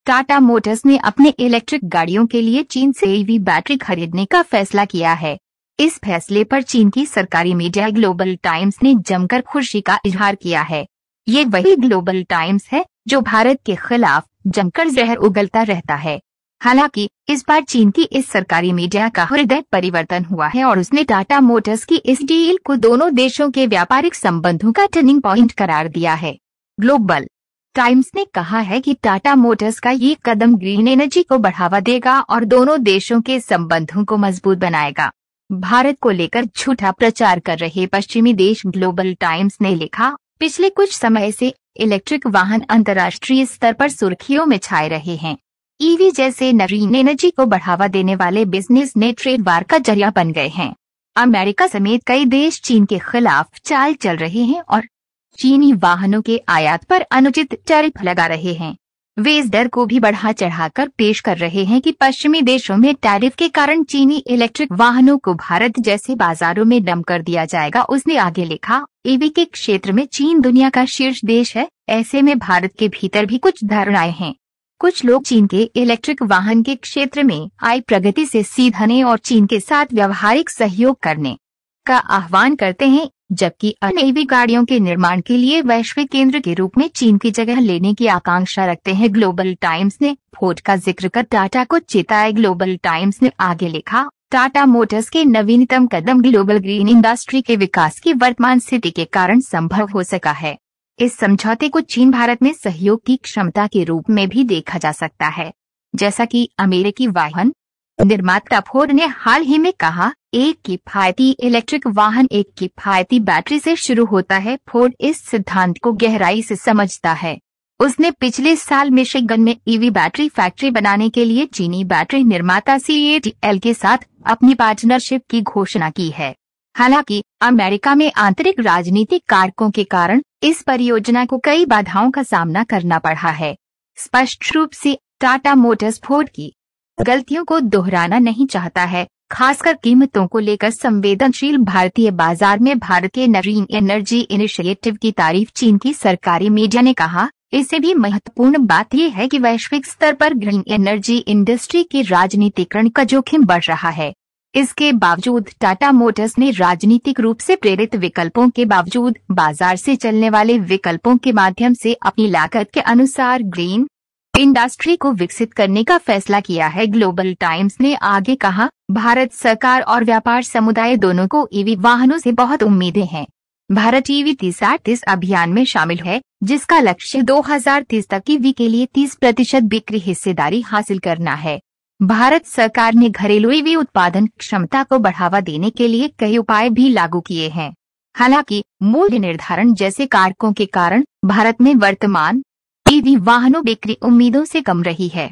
Tata Motors ने अपने electric गाड़ियों के लिए चीन से ईवी बैटरी खरीदने का फैसला किया है। इस फैसले पर चीन की सरकारी मीडिया ग्लोबल टाइम्स ने जमकर खुशी का इजहार किया है। ये वही ग्लोबल टाइम्स है जो भारत के खिलाफ जमकर जहर उगलता रहता है। हालांकि इस बार चीन की इस सरकारी मीडिया का हृदय परिवर्तन हुआ है और उसने टाटा मोटर्स की इस डील को दोनों देशों के व्यापारिक संबंधों का टर्निंग पॉइंट करार दिया है। ग्लोबल टाइम्स ने कहा है कि टाटा मोटर्स का ये कदम ग्रीन एनर्जी को बढ़ावा देगा और दोनों देशों के संबंधों को मजबूत बनाएगा। भारत को लेकर झूठा प्रचार कर रहे पश्चिमी देश ग्लोबल टाइम्स ने लिखा, पिछले कुछ समय से इलेक्ट्रिक वाहन अंतर्राष्ट्रीय स्तर पर सुर्खियों में छाए रहे हैं। ईवी जैसे नवीन एनर्जी को बढ़ावा देने वाले बिजनेस ने ट्रेड वार का जरिया बन गए हैं। अमेरिका समेत कई देश चीन के खिलाफ चाल चल रहे हैं और चीनी वाहनों के आयात पर अनुचित टैरिफ लगा रहे हैं। वे इस डर को भी बढ़ा चढ़ाकर पेश कर रहे हैं कि पश्चिमी देशों में टैरिफ के कारण चीनी इलेक्ट्रिक वाहनों को भारत जैसे बाजारों में डंप कर दिया जाएगा। उसने आगे लिखा, ईवी के क्षेत्र में चीन दुनिया का शीर्ष देश है। ऐसे में भारत के भीतर भी कुछ धारणाएं हैं। कुछ लोग चीन के इलेक्ट्रिक वाहन के क्षेत्र में आई प्रगति से सीधने और चीन के साथ व्यावहारिक सहयोग करने का आह्वान करते हैं, जबकि अन्य ईवी गाड़ियों के निर्माण के लिए वैश्विक केंद्र के रूप में चीन की जगह लेने की आकांक्षा रखते हैं। ग्लोबल टाइम्स ने फोर्ड का जिक्र कर टाटा को चेताया। ग्लोबल टाइम्स ने आगे लिखा, टाटा मोटर्स के नवीनतम कदम ग्लोबल ग्रीन इंडस्ट्री के विकास की वर्तमान स्थिति के कारण संभव हो सका है। इस समझौते को चीन भारत में सहयोग की क्षमता के रूप में भी देखा जा सकता है। जैसा कि अमेरिकी वाहन निर्माता फोर्ड ने हाल ही में कहा, एक किफायती इलेक्ट्रिक वाहन एक किफायती बैटरी से शुरू होता है। फोर्ड इस सिद्धांत को गहराई से समझता है। उसने पिछले साल मिशिगन में ईवी बैटरी फैक्ट्री बनाने के लिए चीनी बैटरी निर्माता CATL के साथ अपनी पार्टनरशिप की घोषणा की है। हालांकि अमेरिका में आंतरिक राजनीतिक कारकों के कारण इस परियोजना को कई बाधाओं का सामना करना पड़ा है। स्पष्ट रूप से टाटा मोटर्स फोर्ड की गलतियों को दोहराना नहीं चाहता है, खासकर कीमतों को लेकर संवेदनशील भारतीय बाजार में भारत के नवीन एनर्जी इनिशिएटिव की तारीफ चीन की सरकारी मीडिया ने कहा। इससे भी महत्वपूर्ण बात यह है कि वैश्विक स्तर पर ग्रीन एनर्जी इंडस्ट्री के राजनीतिकरण का जोखिम बढ़ रहा है। इसके बावजूद टाटा मोटर्स ने राजनीतिक रूप से प्रेरित विकल्पों के बावजूद बाजार से चलने वाले विकल्पों के माध्यम से अपनी लागत के अनुसार ग्रीन इंडस्ट्री को विकसित करने का फैसला किया है। ग्लोबल टाइम्स ने आगे कहा, भारत सरकार और व्यापार समुदाय दोनों को ईवी वाहनों से बहुत उम्मीदें हैं। भारत ईवी 30-30 अभियान में शामिल है, जिसका लक्ष्य 2030 तक ईवी के लिए 30% बिक्री हिस्सेदारी हासिल करना है। भारत सरकार ने घरेलू ईवी उत्पादन क्षमता को बढ़ावा देने के लिए कई उपाय भी लागू किए हैं। हालांकि मूल्य निर्धारण जैसे कारकों के कारण भारत में वर्तमान ईवी वाहनों बिक्री उम्मीदों से कम रही है।